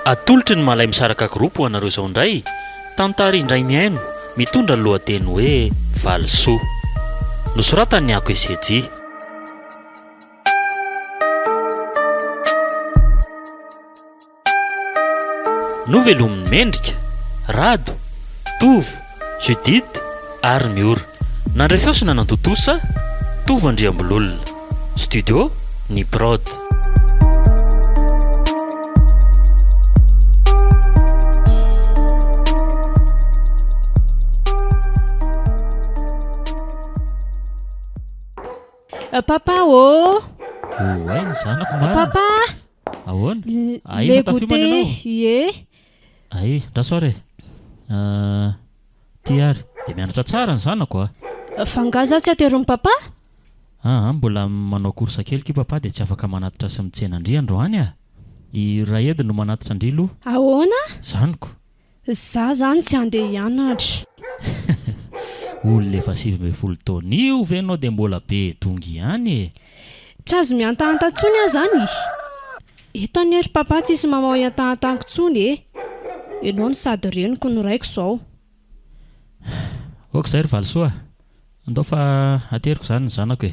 atolotry ny malay misaraka groupe ho anareo izao indray tantara indray miaino mitondra ny lohateny hoe VALISOA nosoratan'ny ako eseji novelomin'ny mendrika rado tovo judite ary miora nandray feosina nantotosa tovo andriambololona studio ny prod Papa oh ay ny zanako mara papa ahoana le goûter ye ay rasore tiary de mianatra tsara ny zanako fangaza tsy aterony papa mbola manao korsa kely ki papa de tsy afaka manatitra sy mitsena andria androany I raedy no manatitra andrilo ahoana zanako za zany tsy andeha hianatra olona efa 7 taona io venao de mbola be tongy ihany tsy azo miantahantantsony zany eto any ery papa tsisy mamao iantahantanko tsony enao no sady reniko no raiko zao ok zay ry VALISOA andao fa ateriko zany ny zanako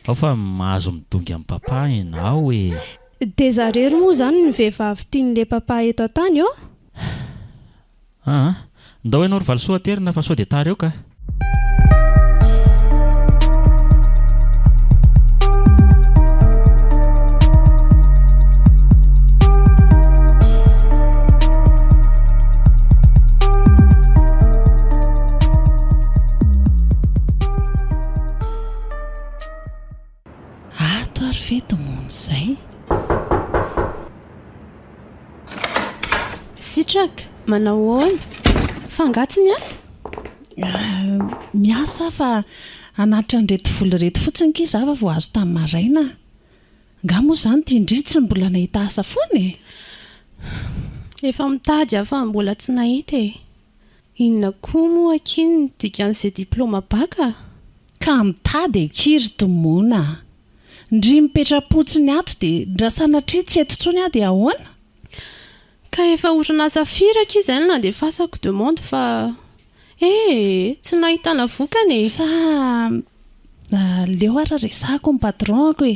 ao fa mahazo midongy amin'ny papa enao de zarery moa zany ny vehivavy tian'le papa eto atany ndao enao ry VALISOA aterina fa sao de tara eo ka Zay sitraka manao ahoana fangatsy miasa miasa fa anatitra nreto voly reto fotsiny ki za fa voazo tamin'ny maraina nga moa zany tiandritsy mbola nahita asa foany efa mitady afa mbola tsy nahita inona koa moa akiny dikan'izay diplôma baka ka mitady kiry tomona ndry mipetrapotsiny ato de ndrasanatri tsy eto tsony de ahoana ka efa orinasa firaka izany na de fasako demande fa tsy nahitana vokany sa leo ara resako ny patronako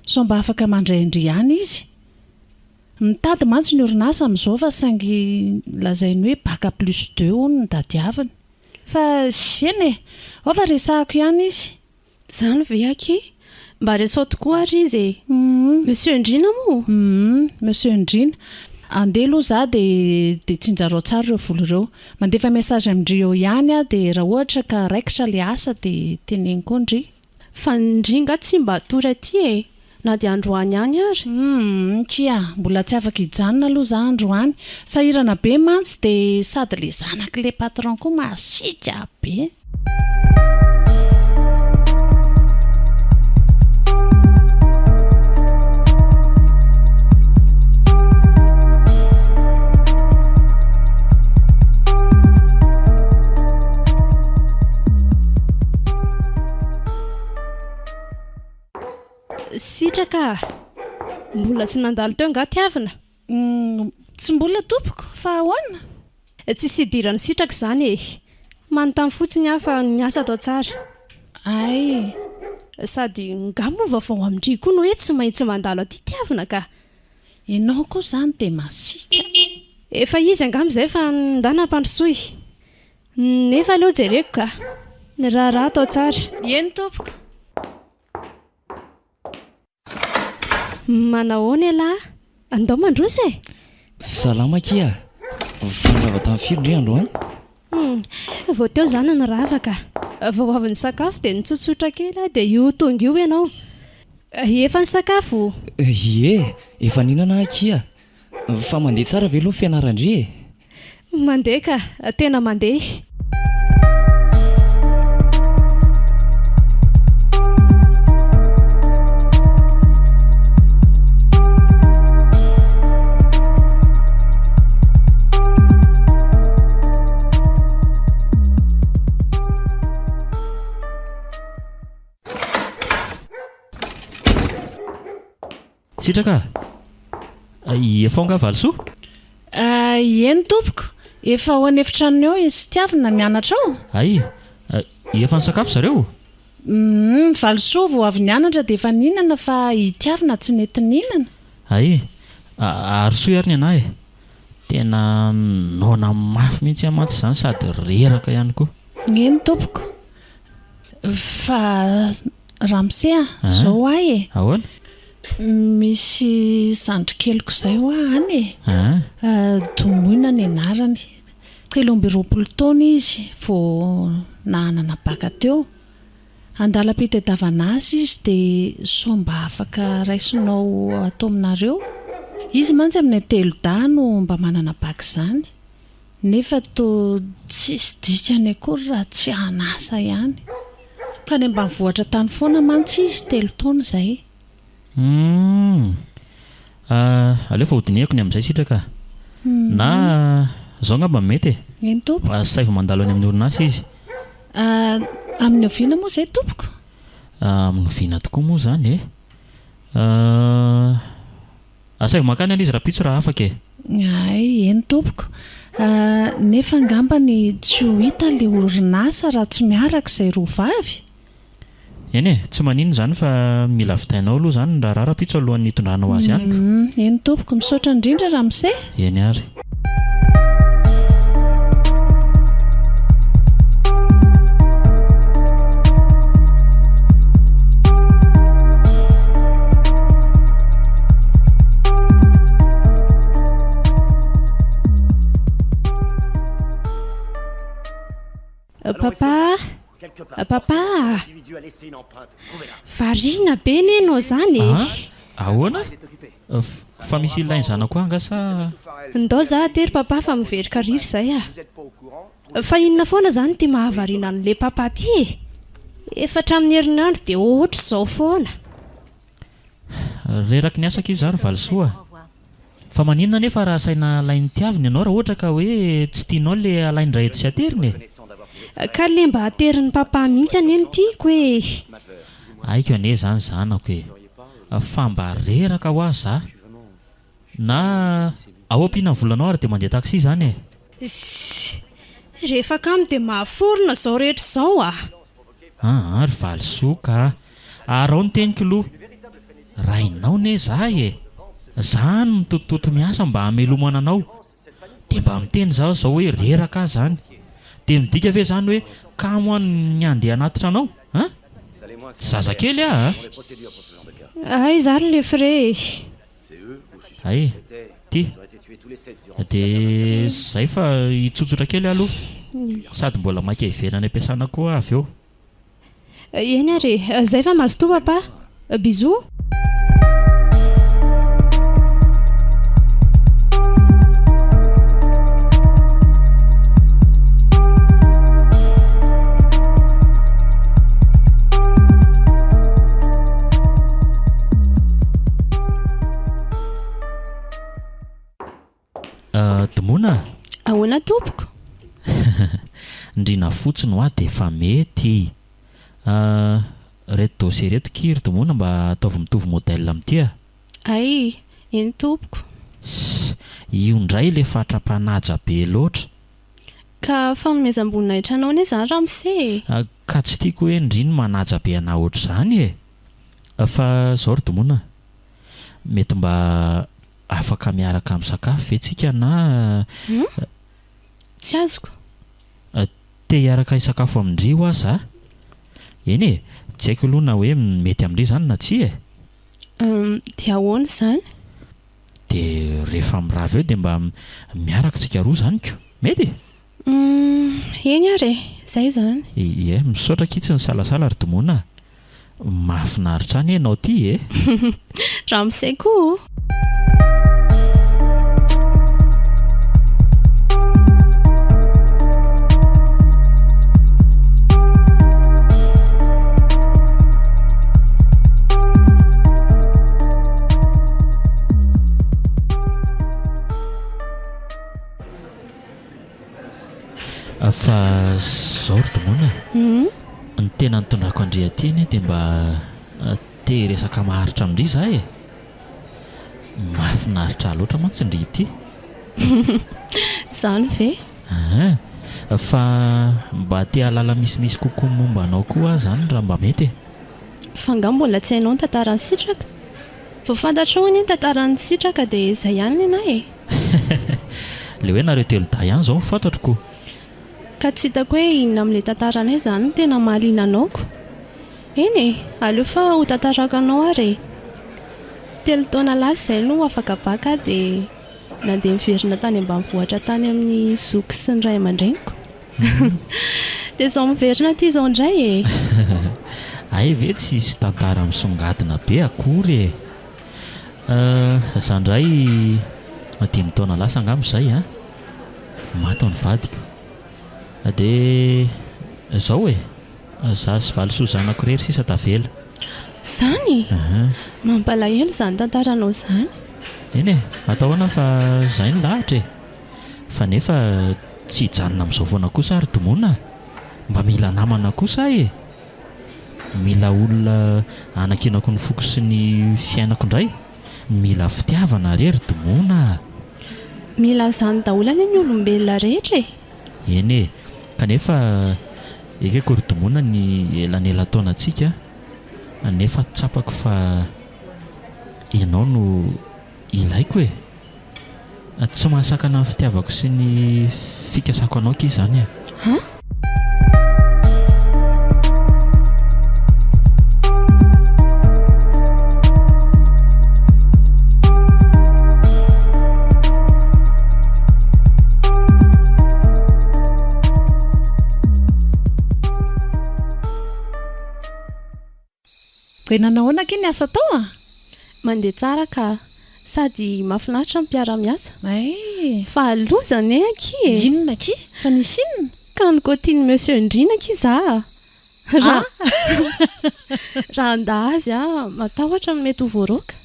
so mba afaka mandraindry ihany izy mitady mantsy ny orinasa amin'izao fa saingy lazainy hoe baka plus 2 hono ny dadiavany fa sieny ao fa resako ihany izy zany ve aky mba resao tokoa ary izy monsieur Ndrina moa monsieur Ndrina andeha aloha za de tsinjarao tsara ireo voly ireo mandefa message amindreo ihany de raha ohatra ka raikitra le asa de teneny koa ndry fa ndringa tsy mba tory aty na de androany ihany ary kia mbola tsy afaka hijanona aloha za androany sahirana be mantsy de sady le zanaka le patron koa masika be sitraka mbola tsy nandalo teo nga tiavina tsy mbola tompoko fa ahoana tsy sidirany sitraka zany manontany fotsiny afa niasa atao tsara ay sady nga mova vao amindry koa no hoe tsy maintsy mandalo aty tiavina ka enao koa zany de masika efa izy angam'izay fa ndana mpandrosoy nefa leo jereko ka ny raha atao tsara eny tompoko manahoana lahy andao mandroso salama kia fandrava tamin'ny firy ndray andro vao teo zany ny ravaka vao avy ny sakafo de nitsotsotra kely de io tonga io ianao efa ny sakafo efa ninana kia fa mandeha tsara ve aloha fianarandry mandeha ka tena mandeha sitraka efa nga VALISOA eny tompoko efa ho any efitrano eo izy tiavina mianatra ao ay efa ny sakafo zareo valisoa vao avy nianatra dia efa ninana fa hitiavina tsy nety ninana ay arosoa ary ny anahy tena nona mafy mihitsy amatsy izany sady reraka ihany koa eny tompoko fa ramose zao ahy ahoana misy sandrikeliko izay ho any domoina ny anarany 20 taona izy vao nahanana baka teo andalam-pitadiavana azy izy dia somba afaka raisinao atao aminareo izy mantsy amin'ny 3 dahy no mba manana baka izany nefa to tsisy dikany akory raha tsy hanasa ihany ka ny mba mivoatra tany foana mantsy izy 3 taona izay alefa hodinihako ny amin'izay sitraka na zao ngamba mety eny tompoko saivy mandalo any amin'ny orinasa izy amin'ny oviana moa izay tompoko amin'ny oviana tokoa moa izany saivy makany any izy raha pitso raha afaka ay eny tompoko nefa ngamba ny tsy ho hita le orinasa raha tsy miaraka izay roa vavy eny tsy manino izany fa mila vitainao aloha izany raha raha-pitso alohan'ny hitondranao azy ihany eny tompoko misaotra indrindra raha mise eny ary papa varina be nenao zany ahoana fa misy ilainy zanako angasa ndao za tery papa fa miverika rivo izay fa inona foana zany ty mahavariana an'le papa ty efa hatramin'ny herinandro dia ohatra izao foana reraky ny asaka izy ary valisoa fa maninona nefa raha saina alainy tiaviny ianao raha ohatra ka hoe tsy tianao le alainy raha eto sy ateriny ka le mba aterin'ny papa mihitsy aneny tiako hoe aiko ane zany zanako fa mba reraka ho azy za na ao ampiana ny volanao ary dia mandeha taxi zany rehefa kamo dia mahaforona izao rehetra izao ary valisoa ka ary ao ny teniko loha rainao ne zahy zany mitotototo miasa mba hamelomana anao dia mba miteny zaho zao hoe reraka zany dia midika ve zany hoe kamo any andeha anaty tranao zazakely ay zany le fre ay ty dia zay fa hitsotsotra kely aloha sady mbola maika hiverana ny ampiasana koa avy eo eny ary zay fa mazotoa papa bisou domona ahoana tompoko ndrina fotsiny ho a dia efa mety reto dossier reto kiry domona mba ataovy mitovy modèle amin'ity ay eny tompoko io ndray le fahatrapanaja be loatra ka fanomezam-bonina hitranao ane zany raha mise ka tsy tiako hoe ndriny manaja be ana oatra izany fa zao ry domona mety mba afaka miaraka amin'ny sakafo ve tsika na tsy azoko te hiaraka hisakafo amindry ho aza eny tsy haiko aloha na hoe mety amindry zany na tsy dia ahoana izany dia rehefa mirava eo dia mba miaraka tsika roa zany ko mety eny ary zay zany misaotra kitsy ny salasala ry domona mahafinaritra any ianao ty raha misay koa fa zao ry domona ny tena nitondrako andriateny dia mba te resaka maharitra amindry za mahafinaritra loatra mantsy ndry ity Izany ve? Fa mba te halala misimisy kokoa momba anao koa zany raha mba mety e. Fa nga mbola tsy hainao ny tantarany sitraka. Vao fantatrao ny tantarany sitraka dia izay ihany ny anahy e. Le hoe nareo telo day ihany izao fantatroko. Ka tsy hitako hoe inona amin'ilay tantaranay izany no tena mahaliana anaoko. Eny e, aleo fa ho tantarako anao ary. 3 taona lasa izay no afaka baka dia nandeha miverina tany ambanivohitra tany amin'ny zoky sy ny ray aman-dreniko. Dia izao miverina ity izao indray e. Ay ve tsisy tantara misongadina be akory e. Zandray 5 taona lasa angambizay maty ny vadiko. Dia izao e, za sy valisoa zanako irery sisa tavela. Izany? Mampalahelo izany tantaranao izany. Eny e, atao hoana fa izay ny lahatra e. Fa nefa tsy hijanona amin'izao foana kosa ary tomonina. Mba mila namana kosa e. Mila olona anakinako ny foko sy ny fiainako indray. Mila fitiavana rery tomona. Mila izany daholo ny olombelona rehetra e. Eny e, kanefa ekeko ry tomona ny elanela taonantsika. Nefa tsapako fa ianao no ilaiko e. Tsy mahasakana ny fitiavako sy ny fikasako anao ký zany e. Nanao ahoana kiny asa tao a? Mandeha tsara ka sady mahafinaritra miara-miasa. Fa alozany aky e. Inona ky? Fa nisy inona? Ka nikotiany monsieur Ndrina ky za. Raha anda azy matahotra mety ho voaroaka.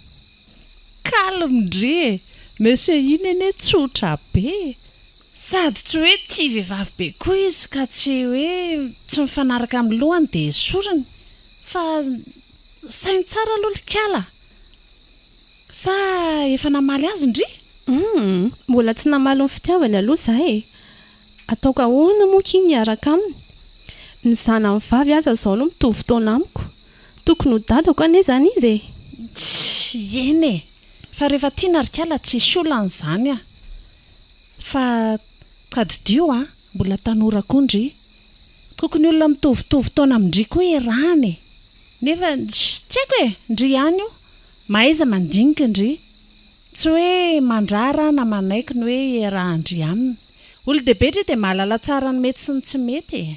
Kalmdre e. Monsieur iny ene tsotra be. Sady tsy hoe tia vehivavy be koa izy ka tsy hoe tsy mifanaraka amin'ny lohany dia sorony. Fa sainy tsara lolikala. Sa efa namaly azy ndry? Mbola tsy namaly ny fitiavany aloha zahay. Ataoko ahoana moa ky niaraka aminy. Ny zanany vavy aza izao no mitovy taona amiko. Tokony ho dadako ane zany izy e. Tsy eny e. Fa rehefa tia narikala tsisy olana izany a. Fa kadidio mbola tanora koa ndry. Tokony olona mitovitovy taona amindry koa erany. Nefa tsy haiko e, ndry ihany io. Mahaiza mandinika ndry. Tsy hoe mandrara na manaiky ny hoe erahandry aminy. Olo-dehibe ndry dia mahalala tsara ny mety sy ny tsy mety e.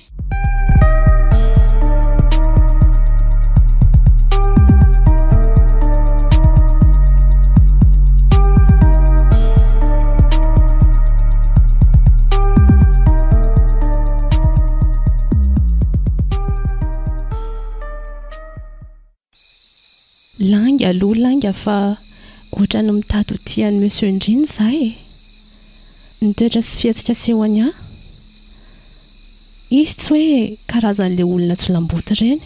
Langa aloha langa fa ohatra ny mitady ho tian'ny monsieur Ndrina zahay. Nitoetra sy fietsika sehoany izy tsy hoe karazan'ilay olona tsy lamboty ireny.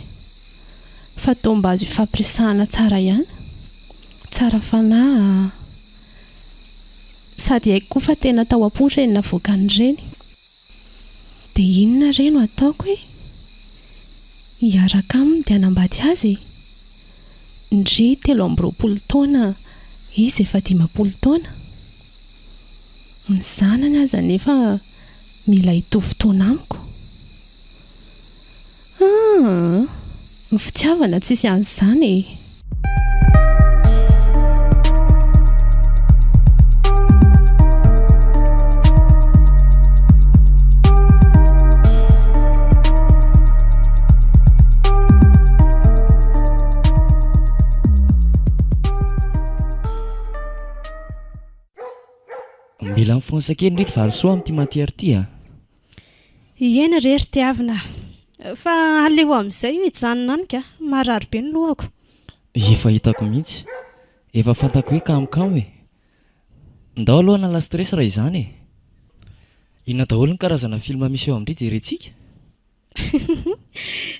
Fa toa mba azo ifampiresahana tsara ihany. Tsara fanahy. Sady haiko koa fa tena tao am-po ireny navoakan'ireny. Dia inona ireny no ataoko hoe hiaraka aminy dia hanambady azy. Ndry 23 taona, izy efa 15 taona. Ny zanany aza nefa mila hitovy taona amiko. Ny fitiavana tsisy an'izany e. Mila mifonsa kely ndry valisoa amin'ity matière ty a. Iena rery tiavina. Fa aleo amin'izay io hijanona any ka. Marary be ny lohako. Efa hitako mihitsy. Efa fantako hoe kamokamo e. Ndao aloha nala stress raha izany e. Inona daholo ny karazana film misy eo amin'ity jerentsika?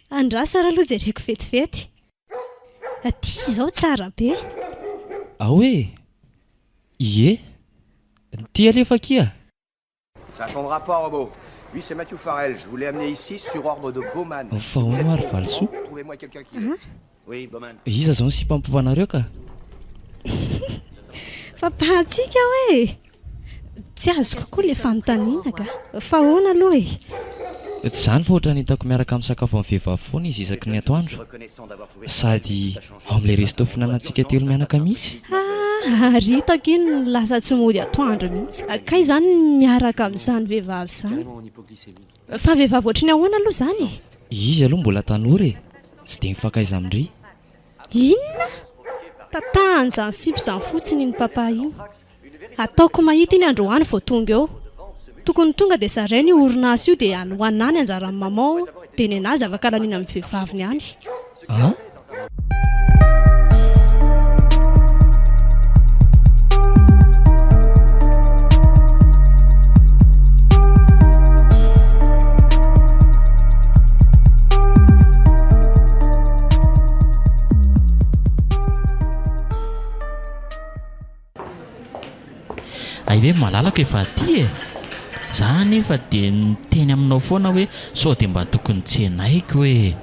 Andrasa raha aloha jereko fetifety. Aty izao tsara be. Hoe? Ie? Ty alefa kia. Ça attendra pas, robot. Oui, c'est Mathieu Farrell. Je vous l'ai amené ici sur ordre de Bowman. Fahono ary Valisoa. Trouvez-moi quelqu'un qui... Oui, Bowman. Iza zao ny sipampovanareo ka. Fapahatsika hoe tsy azoko koa le fanontaniana ka fa ahoana aloha e. Tsy zany fa ohatra nitako miaraka amin'ny sakafo amin'ny vehivavy foana izy isaky ny atoandro. Sady ao amin'ilay resto fihinanantsika telo mianaka mihitsy. Ary hitako iny lasa tsy mody atoandro mihitsy. Kay zany miaraka amin'izany vehivavy zany. Fa vehivavy ohatrany ahoana aloha zany? Izy aloha mbola tanora e. Tsy dia mifankaiza amindry. Inona? Tatahany zany sipy zany fotsiny iny papa iny. Ataoko mahita iny androany vao tonga eo. Tokony tonga dia saray ny orinasa io dia hoanany anjaran'ny mamao dia ny anazy afaka laniana amin'ny vehivaviny any. Ay hoe malalaka efa aty e. Za nefa dia miteny aminao foana hoe sao dia mba tokony tsy hainaiko hoe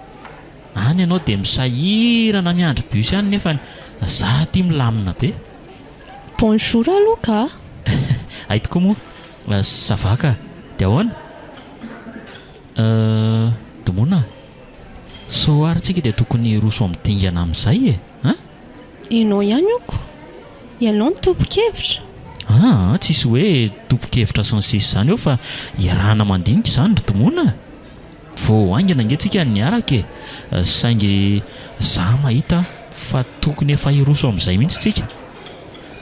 any ianao dia misahirana miandry bus any nefa za ty milamina be. Bonjour aloha ka. Ay tokoa moa savaka dia ahoana? Domona sao arytsika dia tokony roso amidingana amin'izay e. Ianao ihany oko. Ianao ny tompo-kevitra. Tsisy hoe tompo-kevitra sy ny sisa zany eo fa iarahana mandinika izany ry domona. Vao aingana angetsika niaraka e. Saingy za mahita fa tokony efa hiroso amin'izay mihitsy tsika.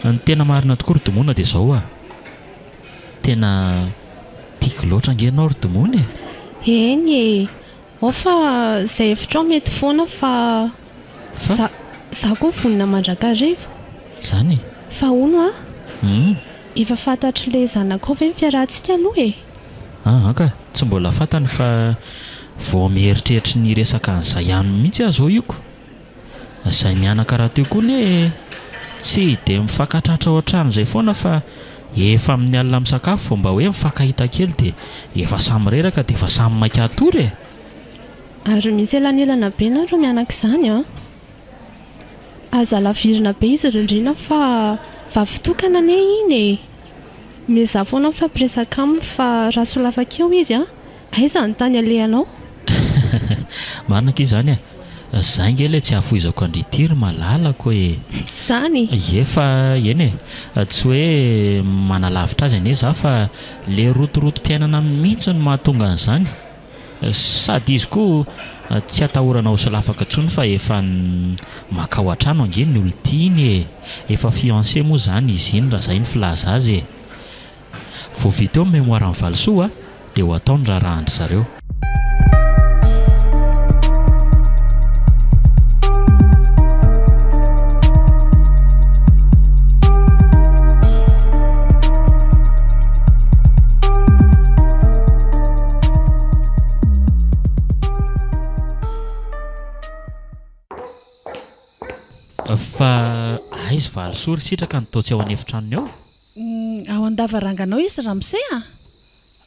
Ny tena marina tokoa ry domona dia izao tena tiako loatra angenao ry domona e. Eny e. Ao fa izay hevitrao mety foana fa za koa vonina mandrakariva. Zany? Fa hono efa fantatry ilay zanako ve fiarahantsika aloha e. Ka tsy mbola fantany fa vao mieritreritra ny resaka an'izay ihany mihitsy aho zao ioko. Izay mianaka raha teo koa ne tsy dia mifankatratra ao an-trano izay foana fa efa amin'ny alina misakafo mba hoe mifankahita kely dia efa samy reraka dia efa samy maika atory e. Ary misy elanelana be nareo mianaka izany aza lavirina be izy rindrina fa vavitokana ane iny e. Meza foana mifampiresaka aminy fa raha solafakeo izy aiza ny tany alehanao. Marina k'izy zany zaingy ilay tsy hafoizako andritiry malalako e. Zany? Efa eny tsy hoe manalavitra azy ane za fa le rotorotom-piainana mihitsy no mahatonga an'izany. Sady izy koa tsy atahorana ho solafaka intsony fa efa maka ao an-trano angeny ny olon-tiany e. Efa fiancé moa zany izy iny raha izay ny filaza azy e. Vao vita eo ny mémoire amin'ny Valisoa dia ho ataony raharahany zareo. Fa aizy Valisoa ry sitraka ny taotsy ao an'efitranony ao? Ao an-davaranganao izy ramose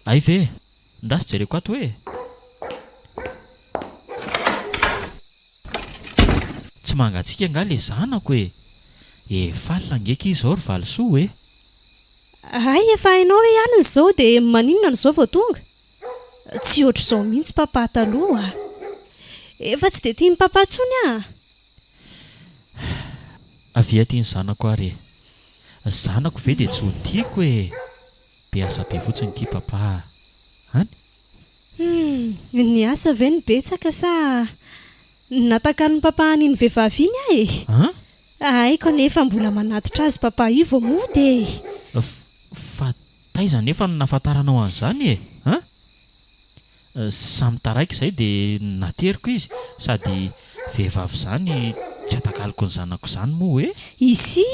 Ay ve, ndraso jereko ato hoe tsy mangatsika nga le zanako e. Falina ngeky izy ao ry Valisoa hoe. Ay efa hainao hoe ihany izao dia maninona n'izao vao tonga? Tsy ohatr'izao mihitsy papa taloha. Efa tsy dia tia ny papa intsony Avia tiany zanako ary. Zanako ve dia tsy ho tiako e. Be asa be fotsiny ity papa. Any? Ny asa ve ny betsaka sa natakan'ny papa an'iny vehivavy iny Ay kanefa mbola manatitra azy papa io vao mody e. Fa taiza nefa no nafantaranao an'izany e. Samy taraiky izay dia nateriko izy sady vehivavy zany tsy atakaliko ny zanako izany moa hoe. Isi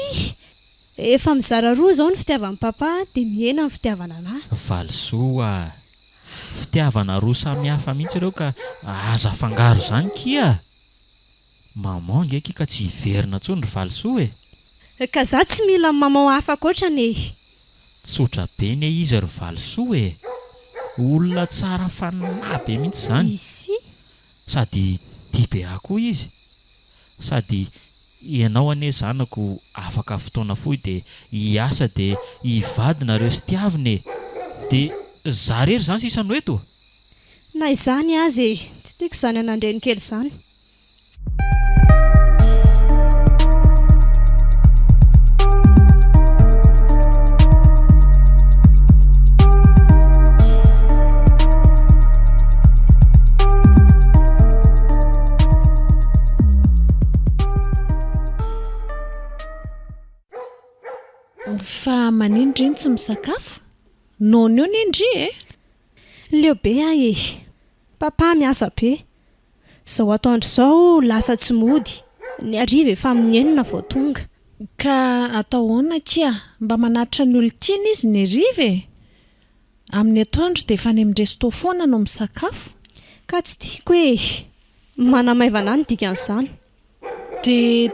efa mizara roa izao ny fitiavan'ny papa dia mihena ny fitiavana anahy. Valisoa, fitiavana roa samy hafa mihitsy ireo ka aza fangaro izany kia. Maman ngeky ka tsy hiverina intsony ry Valisoa e. Ka za tsy mila mamao hafa koatrany e. tsotra be ne izy ry valisoa e. Olona tsara fanahy be mihitsy izany. Izy Sady tia be ahy koa izy. Sady ianao anie zanako afaka fotoana fohy dia hiasa dia hivadina reo sy tiavina e. Dia za rery izany sisa ny hoeto. na izany azy e, tsy tiako izany anandreny kely izany. Fa manindry iny tsy misakafo? Nony io nindry e? Leo be ahy e, papa miasa be. Zao atoandro zao lasa tsy mody, ny ariva efa amin'ny enina vao tonga. Ka atao hoana kia? Mba manatitra ny olon-tiana izy ny riva e. Amin'ny atoandro dia efa any amin'ny resto foana no misakafo. Ka tsy tiako e, manamaivana ny dikan'izany. Dia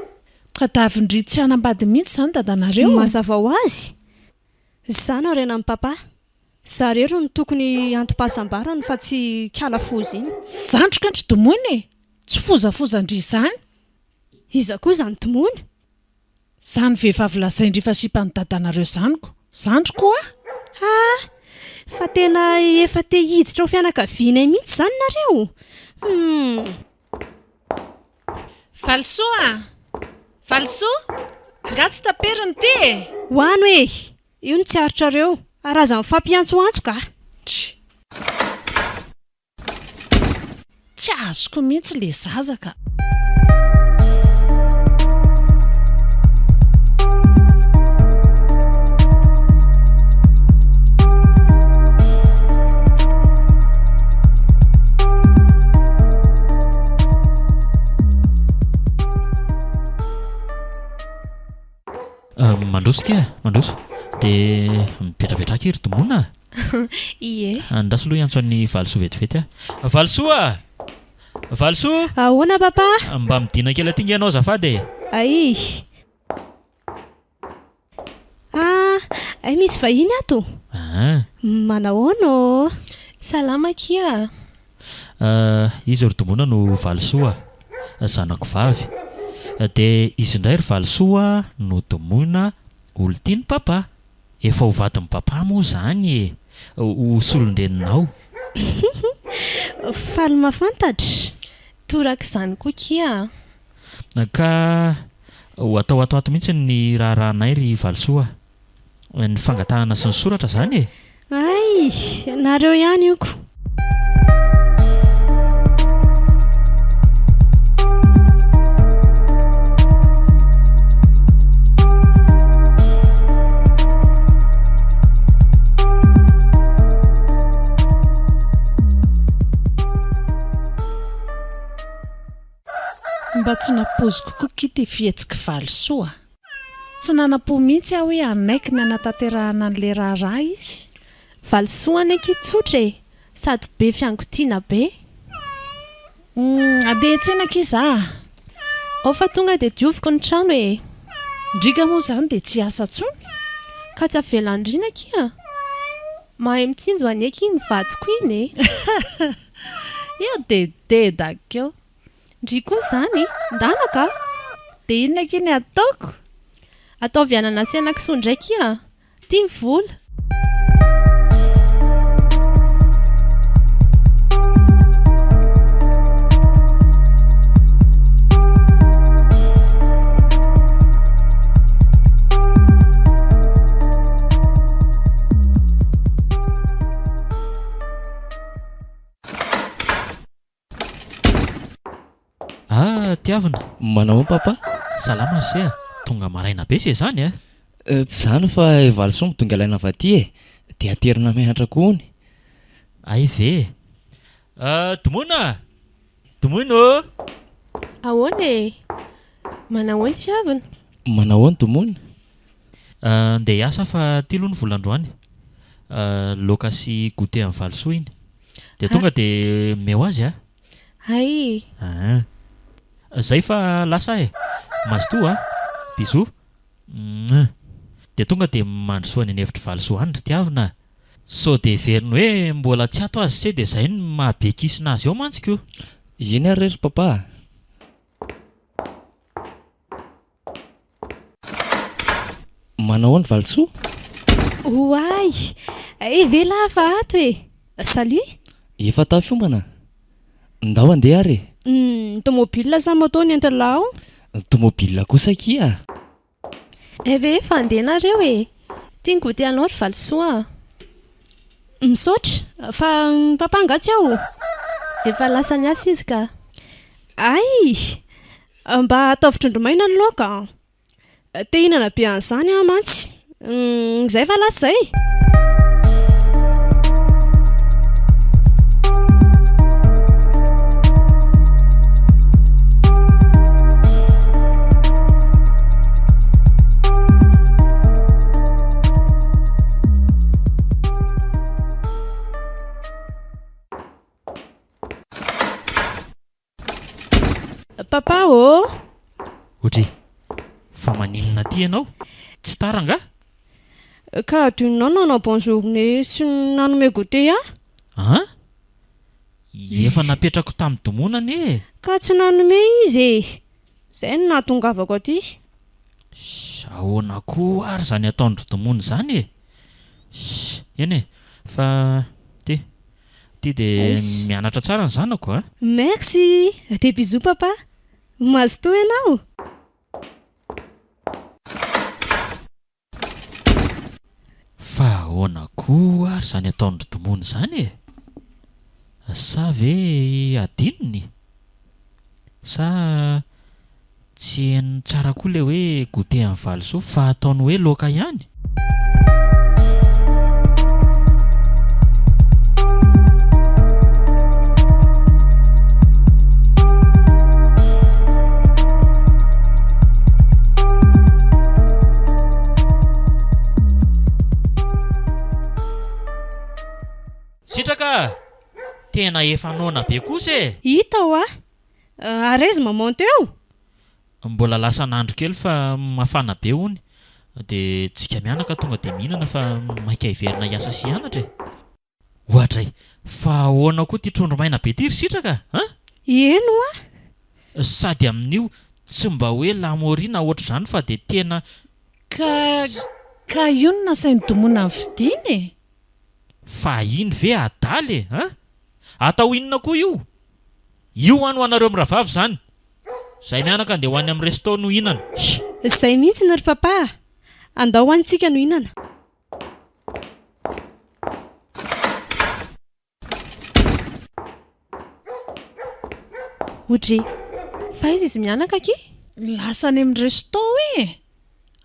kadavin-dry tsy hanambady mihitsy izany dadanareo? Mazava ho azy. Izany aoriana amin'ny papa. Zareo no tokony antom-pahasambarana fa tsy kalafozy iny. Zandroka ny tsy domony e. Tsy fozafozandry izany. Iza koa izany tomony? Izany vehivavy lazaindry efa sipany dadanareo zaniko. Zandroko a? Fa tena efa te hiditra ho fianakavianay mihitsy izany nareo. Valisoa! Valisoa! Nga tsy taperiny ty e! Ho ano e, io ny tsy aritrareo. Arazany fampiantsoantso ka. Tsy azoko mihitsy le zazaka. Mandroso mandroso. Dia mipetrapetraka iry tomonina. Ie. Andraso aloha iantso an'ny Valisoa vetivety a. Valisoa! Valisoa! Ahoana papa? Mba midina kely aty ianao azafady e. Ay. Ay misy vahiny ato. Manahoana? Salama kia. Izy ry tomonina no Valisoa, zanako vavy. Dia izy indray ry Valisoa no tomonina olon-tiany papa. Efa ho vadin'ny papa moa izany e. Ho solondreninao. Faly mahafantatra. Toraka izany koa kia. Ka ho atao ato mihitsy ny raharahanay ry Valisoa. Ny fangatahana sy ny soratra izany e. Ay, nareo ihany ioko. Mba tsy napoziko kokoa ty fihetsika Valisoa. Tsy nanam-po mihitsy aho hoe anaiky ny anatanterahana an'ilay raharaha izy. Valisoa anaiky tsotra e. Sady be fiangotiana be. Andeha tsena kiza. Ao fa tonga dia dioviko ny trano e. Ndrika moa izany dia tsy asa tsony. Ka tsy avelandrina kia. Mahay mitsinjo anaiky iny vadiko iny e. Io dededako eo. Ndry koa izany, ndanaka. Dia inona kiny ataoko? Atao vianana sy anankisoa ndraiky ia. Tia mivola. Tiavina. Manao papa? Salama se. Tonga maraina be se izany a. Tsy izany fa Valisoa tonga ilaina avaty e. Dia aterina mianatra koa hony. Ay ve. Tomonina. Tomonina. Ahoana e. Manahoana tiavina? Manahoana tomonina? Andeha hiasa fa ty aloha ny volandroany. Laoka sy goûter amin'ny Valisoa iny. Dia tonga dia meo azy a. Ay. Zay fa lasa e. Mazotoa. Bisous. dia tonga dia mandrosoa ny hevitra valisoa any ry tiavina. So dia veriny hoe mbola tsy ato azy se dia izay no mahabekisina azy eo mantsika io. Iny ary ry papa. Manao ny valisoa? Oay, ve lafa ato e. Salut. Efa tafiomana. Ndao andeha ary. Tomobile sa moto ny entalao? Tomobile kosa kia. Ve efa andehanareo e. Tia goûter anao ry valisoa. Misaotra, fa ny papa angatsy aho. Efa lasa niasa izy ka. Ay, mba ataovy trondromaina ny loka. Te hinana be an'izany aho mantsy. Izay fa lasa zay. Papa ô. Otry, fa maninona ty ianao? Tsy tara nga? Ka adionao nanao bonjourné sy nanome goûter Ah? Efa napetrako tamin'ny domonana e. ka tsy nanome izy e. Izay no nahatongavako aty. Ahoana koa ary zany ataondro domona zany e. Eny e, fa ty dia mianatra tsara ny zanako a. Merci. Des bisous papa. Mazotoa ianao. Fa ahoana koa ary zany ataondro domona zany e. Sa ve adinony? Sa tsy hainy tsara koa le hoe goûter amin'ny valisoa fa ataony hoe laoka ihany. Sitraka! Tena efa nona be kosa e. Hita ho araizy mamonty eo. Mbola lasa nandro kely fa mafana be hony. Dia tsika mianaka tonga dia mihinana fa maika hiverina hiasa sy hianatra e. Ohatray, fa ahoana koa ty trondromaina be ty ry sitraka? Eno Sady amin'io tsy mba hoe lamorina ohatr' izany fa dia tena Ka io no nasainy domona ny vidiny e. fa iny ve adaly e? Atao inona koa io? Io ho anareo miravavy zany. Zay mianaka andeha ho any amin'ny resto no hinana. Izay mihitsy ny ry papa. Andao ho antsika no hinana. Odry, fa izy mianaka ki? Lasa any amin'ny resto e.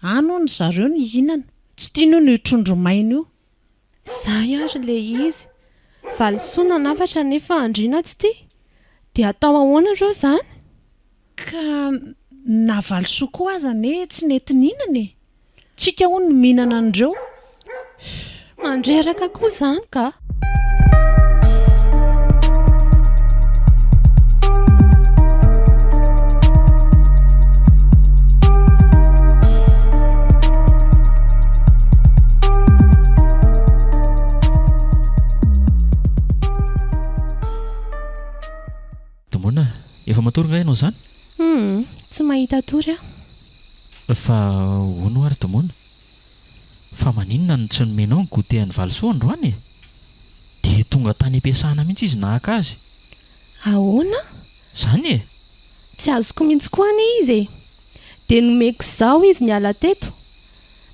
Ano ny zareo ny hinana. Tsy tiano ny trondromaina io. Zay ary le izy. Valisoa nanafatra nefa andriana tsy ty. Dia atao ahoana reo zany? Ka na valisoa koa aza ne tsy nety ninana e. Tsika hono mihinana andreo. Mandreraka koa zany ka. Domona, efa matory nga ianao zany? Tsy mahita tory aho. Fa hono ary domona? Fa maninona no tsy nomenao ny goûter ny valisoa androany e? Dia tonga tany ampiasana mihitsy izy nahaka azy. Ahoana? Zany e? Tsy azoko mihitsy koa ane izy e. Dia nomeko izao izy niala teto.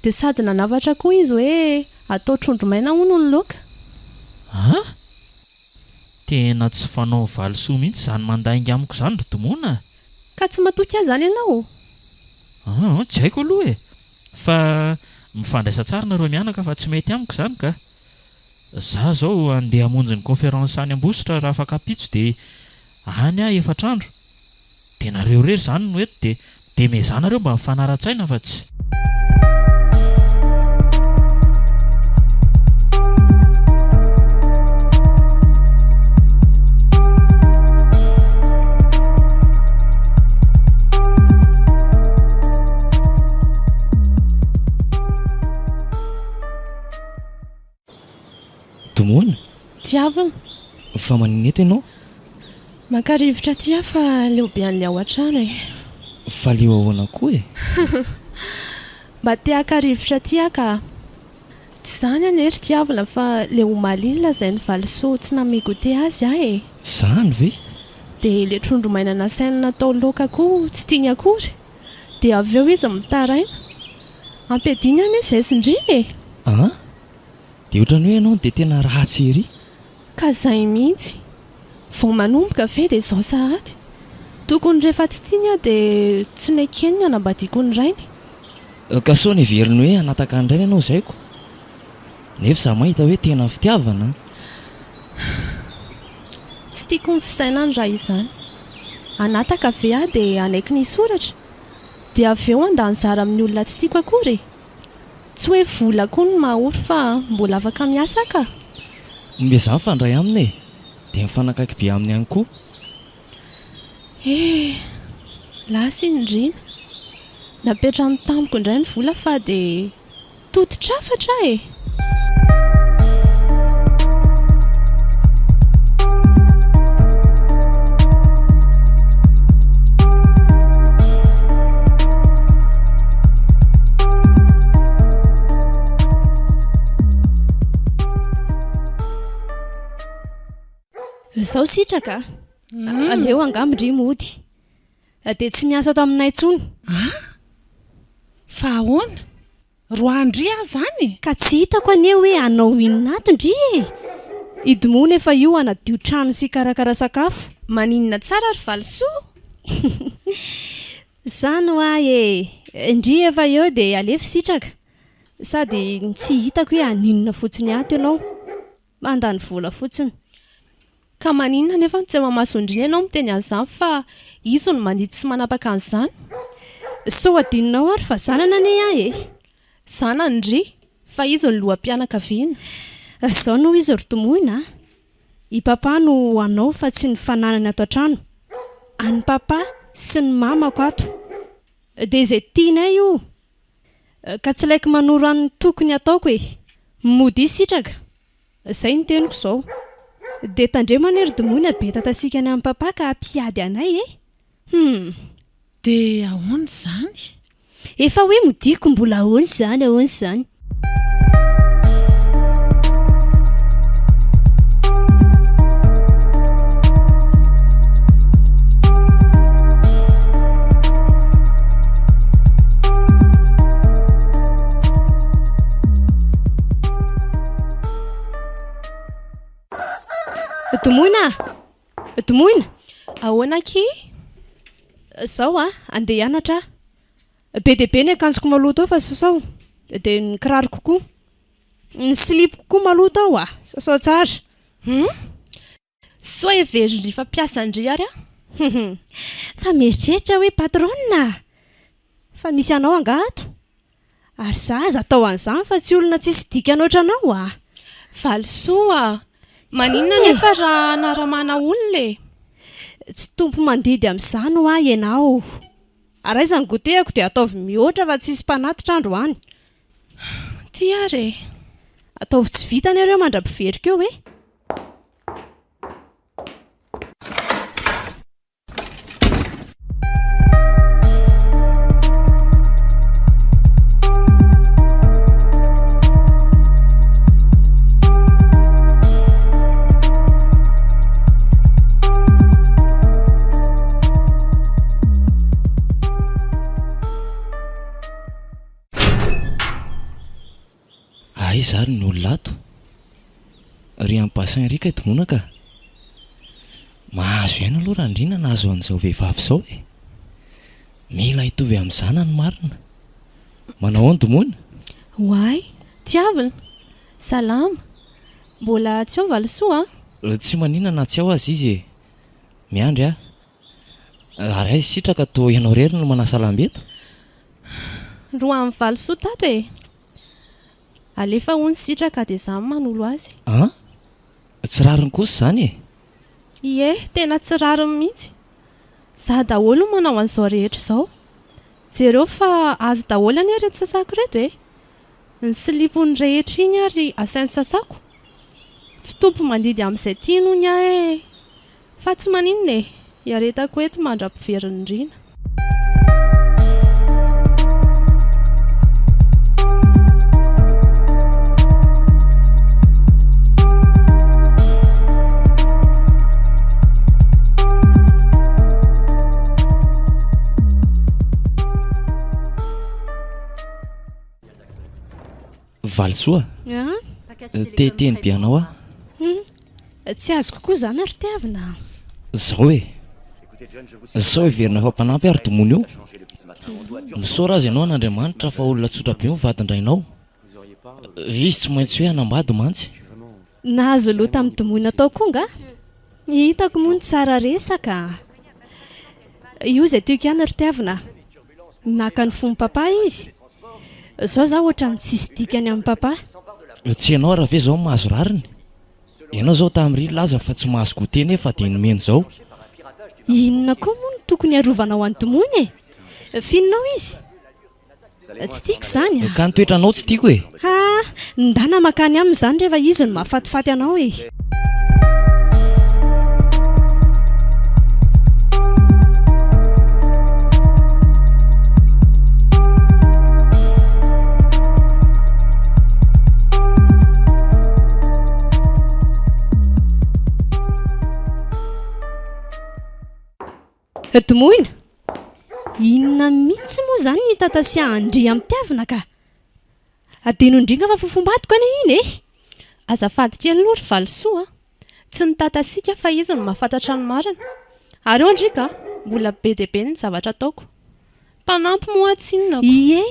Dia sady nanavatra koa izy hoe atao trondromaina hono ny laoka. Tena tsy fanao valisoa mihitsy zany mandainga amiko zany ry domona. Ka tsy matoky azy zany ianao? Tsy haiko aloha e. Fa mifandraisa tsara nareo mianaka fa tsy mety amiko zany ka. Za zao andeha hamonjy ny conférence any Ambositra raha afaka pitso dia any aho efatrandro. Dia nareo rery zany no eto dia mezanareo mba mifanara-tsaina fa tsy. tiavina. Fa manina eto ianao? Maka-rivotra ty aho fa leo be an'ilay ao an-trano e. Fa leo ahoana koa e? Mba te haka-rivotra ty aho ka. Tsy zany anery tiavina fa le omaliny lazainy VALISOA tsy namegote azy aho e. Zany ve? Dia le trondro maina nasaina natao laoka koa tsy tiany akory. Dia avy eo izy mitaraina. Ampiadiny any izay sindrina e. Ah? Dia ohatrany hoe ianao dia tena ratsy ery. Ka izay mihitsy. Vao manomboka ve dia izao sahady. Tokony rehefa tsy tiany aho dia tsy nakeniny anambadiako ny rainy. Ka sao neveriny hoe anataka ny rainy ianao zaiko. Nefa za mahita hoe tena fitiavana. Tsy tiako ny fisaina ny raha izany. Anataka ve aho dia anaiky ny soratra. Dia avy eo andanjara amin'ny olona tsy tiako akory. Tsy hoe vola koa ny mahory fa mbola afaka miasa ka. Mbe za mifandray aminy e. Dia mifanakaiky be aminy ihany koa. Lasa indrina. Napetra ny tamiko indray ny vola fa dia toti-trafatra e. Izao sitraka aleo angambindry mody dia tsy miasa ato aminay intsony. Fa ahoana? Roa andry aho zany Ka tsy hitako anie hoe anao inona atondry e. Idimoana efa io anadio trano sy karakara sakafo. Maninona tsara ry VALISOA? Zany ho ahy e. Indry efa eo dia alefy sitraka. Sady tsy hitako hoe aninona fotsiny ato ianao. Mandany vola fotsiny. Ka maninona nefa tsy mamasondrina ianao miteny an'izany fa izo no mandidy sy manapaka an'izany. Sao adinonao ary fa zanana ane ahy e. Zanany ndry fa izo ny loham-pianakaviana. Izao no izy rotomoina. I papa no anao fa tsy ny fananany ato an-trano. Any papa sy ny mamako ato. Dia izay tianay io. Ka tsy laiko manoro any tokony ataoko e. Mody sitraka. Izay ny teniko izao. Dia tandremana ery dimoina be tatasika any amin'ny papa ka ampiady anay e. Dia ahoana izany? Efa hoe modiko mbola ahoana izany. Tomoina. Ahoana ki? Zao andeha hianatra. Be dia be ny akanjoko maloto ao fa sasao. Dia ny kiraroko koa. Ny slipoko koa maloto ao sasao tsara. Soa everindry fa piasandry ary a? Fa mieritreritra hoe patronina. Fa misy anao angato. Ary za aza atao an'izany fa tsy olona tsisy dikany ohatranao VALISOA. Maninona nefa raha naramana olona e? Tsy tompo mandidy amin'izany ho ahy ianao. Ary aizany gotehako dia ataovy mihoatra fa tsisy mpanatitra androany. Ty ary. Ataovy tsy vita nareo mandra-piverika eo e. Zary ny olona ato ry amin'ny bassin rika itomoana ka mahazo iaina aloha raha indrina nahazo an'izao vehivavy izao e. Mila hitovy amin'ny zanany marina. Manao ahoana tomoana? Hoay, tiavina. Salama. Mbola tsy ao VALISOA? Tsy manina na tsy ao azy izy e. Miandry ary aizy sitraka toa ianao rery no manasa lambeto. Roa amin'ny VALISOA tato e. Alefa hono sitraka dia izany manolo azy. Tsy rariny kosa izany e. Ie, tena tsy rariny mihitsy. Za daholo manao an'izao rehetra izao. Jereo fa azo daholo anie rehetra sasako reto e. Ny silipony rehetra iny ary asainy sasako. tsy tompo mandidy amin'izay tia noho ny ahy fa tsy maninona e iaretako eto mandra-piverindrina. Valisoa teteny be anao tsy azoko koa zany ary tiavina zao sao everina fampanampy ary tomony io misaora azy ianao an'Andriamanitra fa olona tsotra be mivatindrainao izy tsy maintsy hoe hanambady mantsy nahazo loha tamin'ny domoina tao konga hitako moa ny tsara resaka io zay tiako ihany ary tiavina naka ny fomba papa izy zao za ohatra ny tsisy dikany amin'ny papa tsy ianao raha ve zao mahazo rariny ianao zao tamin'ry laza fa tsy mahazo gote nefa dia nomeny zao inona koa moa no tokony arovanao any tomony e fininao izy tsy tiako zany ka nitoetranao tsy tiako e ndana makany aminy zany rehefa izy no mahafatifaty anao e tomoina inona mihitsy moa zany ny tatasiah andry amin'ny tiavina ka adeno indringa fa fofombatoko any iny e azafady kely aloha ry Valisoa tsy ny tatasika fa izy no mahafantatra ny marina ary eo andrika mbola be dia be ny zavatra ataoko mpanampy moa tsinona ie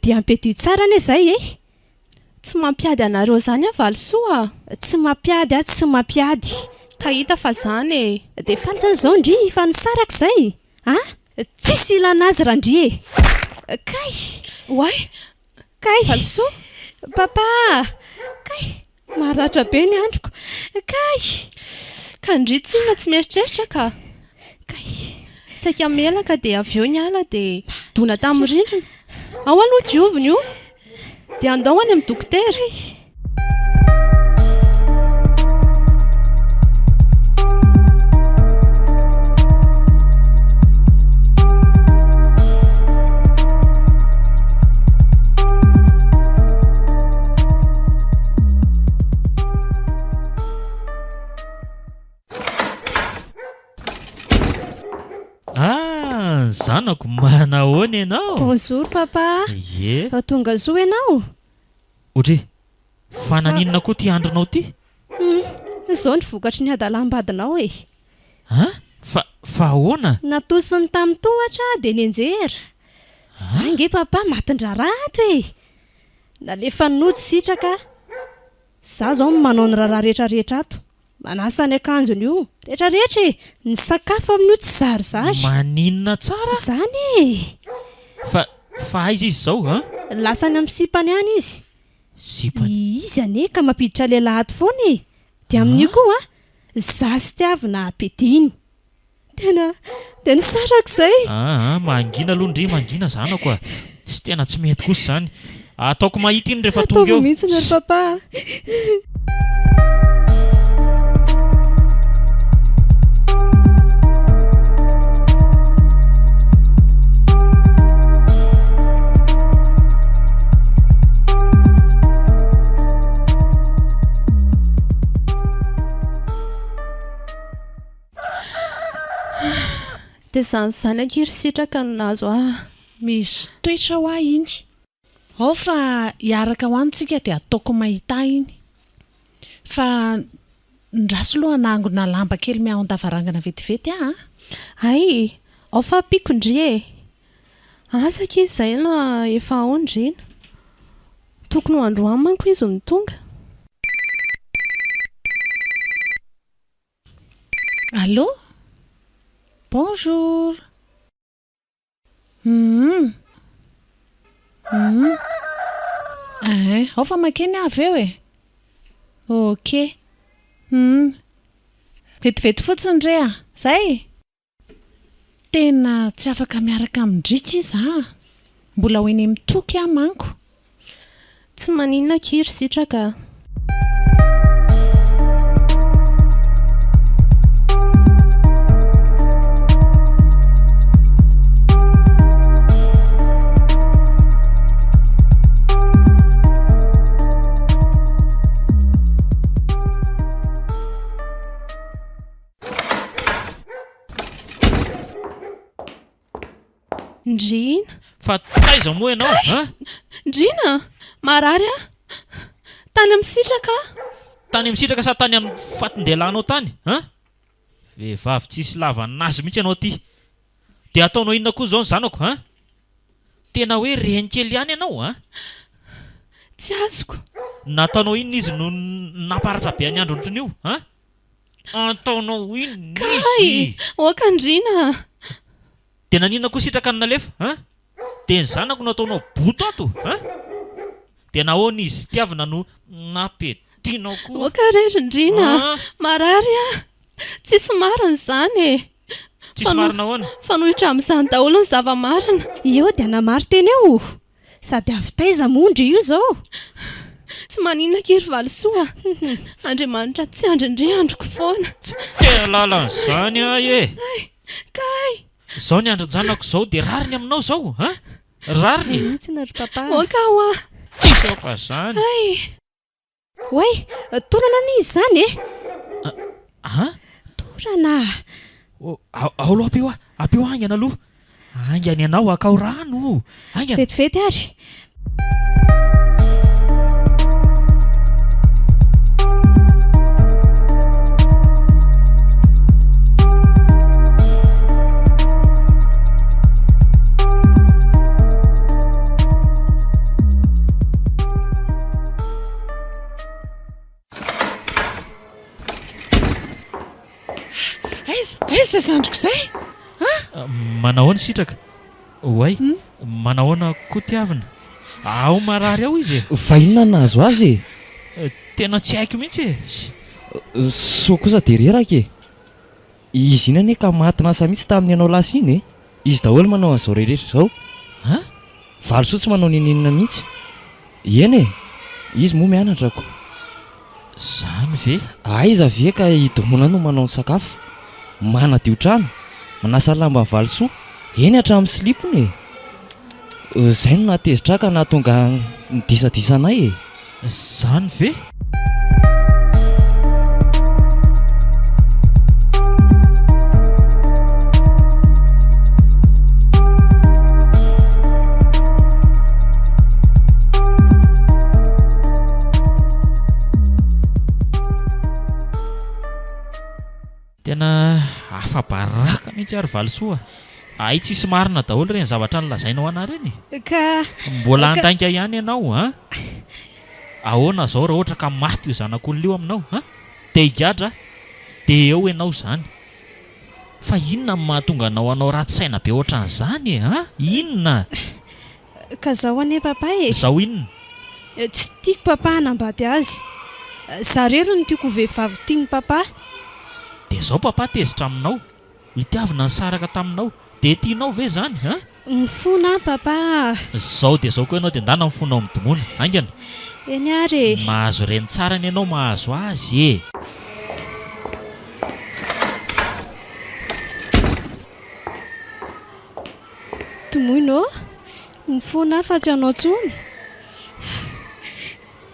dia ampetoy tsara ane zay e tsy mampiady anareo zany a Valisoa tsy mampiady tsy mampiady ka hita fa zany e dia falitsany zao ndry fa nisaraka zay tsisy ilana azy raha ndry e kay oay kay Valisoa papa kay maratra be ny androko kay ka ndry tsinona tsy mieritreritra ka kay saika melaka dia avy eo ny ala dia dona tamin'ny rindrina ao aloha dioviny io dia andao any amin'ny dokotera zanako manahoana ianao bonjour papa ye tonga zo ianao ohatry fananinona koa ty andronao ty zao ny vokatry ny adalambadinao e fa ahoana natosiny tamin'ny tohatra dia nenjera zange papa matindrarato e nalefa nody sitraka za zao manao ny raharaha rehetrarehetra ato manasa ny akanjony io rehetrarehetra e ny sakafo amin'io tsy zarizary maninona tsara zany e fa aiza izy zao lasany amin'ny sipany any izy sipany izy ane ka mampiditra lehilahy ato foana e dia amin'io koa za sy tiavina apetiny tena dia nisaraka izay mangina aloha ndry mangina zanako sy tena tsy mety kosa zany ataoko mahita iny rehefa tonga eo mihitsy ny ry papa dia zany ankiry sitraka no nazo misy toetra ho ahy iny ao fa hiaraka ho antsika dia ataoko mahita iny fa ndraso aloha nangona lamba kely miaho an-davarangana vetivety ay ao fa piko ndry e asaka izy zay na efa ao ndrina tokony ho androany manko izy ny tonga allô bonjour ao fa makeny avy eo e ok vetivety fotsiny re zay tena tsy afaka miaraka amindrika izy mbola hoeny mitoky manko tsy maninona kiry sitraka Ndrina fa taiza moa ianao a Ndrina marary a tany amin'ny sitraka tany amin'ny sitraka sa tany amin'ny fatindelanao tany a vehivavy tsisy lavanazy mihitsy ianao ty dia ataonao inona koa zao ny zanako a tena hoe renikely ihany ianao a tsy azoko nataonao inona izy no naparatra be any andro ohatran'io a ataonao inona izy okandrina dia naninona koa sitraka ny nalefa a dia ny zanako no ataonao boto ato a dia nahoana izy tiavina no napetianao koa okarerindrina marary a tsisy marina zany tsisy marina ahoana fanohitra amin'izany daholo ny zava-marina eo dia namary teny eo sady avy taiza mondry io zao tsy maninona kiry valisoa Andriamanitra tsy andrindre androko foana te lalan'izany e kay zao ny andron-janako zao dia rariny aminao zao a rariny mihitsy na ry papa oka hoa tsisy oka zany oay torana n'izy zany torana aolo apeo angana aloha angany ianao akao rano angana vetivety ary aiza zandriko zay manahoana sitraka oay manahoana koa tiavina ao marary ao izy fa inona nahazo azy tena tsy haiko mihitsy so kosa de reraka izy iny ane ka matinasa mihitsy tamin'ny ianao lasa iny izy daholo manao an'izao rehetrarehetra zao valisoa tsy manao nininina mihitsy eny izy moa mianatrako zany ve aiza ve ka idomona no manao ny sakafo manadio trano manasa lamba ny valisoa eny hatramin'ny slipony zay no natezitra ka nahatonga nidisadisanay zany ve tena afabaraka mihitsy ary valisoa ay tsisy marina daholo reny zavatra nylazainao ana reny ka mbola andainga ihany ianao ahoana zao raha ohatra ka maty io zanak'olona io aminao dia higadra dia eo ianao zany fa inona mahatonga anao anao ratsy saina be ohatran'izany inona ka zaho ane papa zaho inona tsy tiako papa hanambady azy zarero no tiako vehivavy tiany papa dia zao papa tezitra aminao itiavina ny saraka taminao dia tianao ve zany mifona papa zao dia zao koa ianao dia ndana mifonao midimona angana eny ary mahazo reny tsarany ianao mahazo azy tomoina mifona fa tsy anao tsony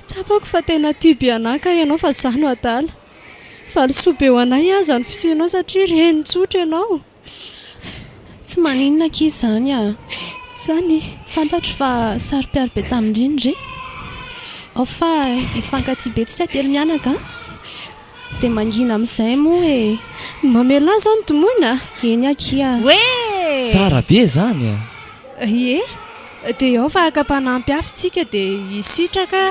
tsapako fa tena tia be anaka ianao fa zano adala valisoa be ho anay aza ny fisianao satria reny tsotra ianao tsy maninona kizy zany zany fantatro fa sary-piary be tamindrindry ao fa ifankaty betsitra telo mianaka dia mangina amin'izay moa mamela zao ny tomoina eny akia hoe tsara be zany ie dia ao fa akapanampy afitsika dia isitraka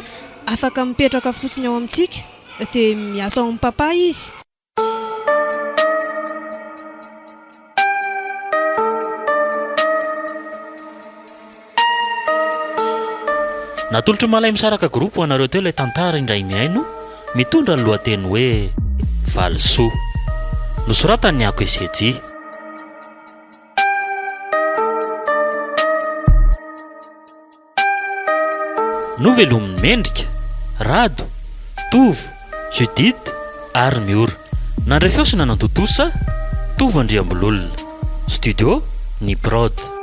afaka mipetraka fotsiny ao amintsika dia miasa ao amin'ny papa izy natolotry malay misaraka groupe ho anareo teo ilay tantara indray miaino mitondra ny lohateny hoe valisoa nosoratany ako eseji novelomin'ny mendrika rado tovo judite ary miora nandray feosina nantotosa tovo andriambololona studio ny brod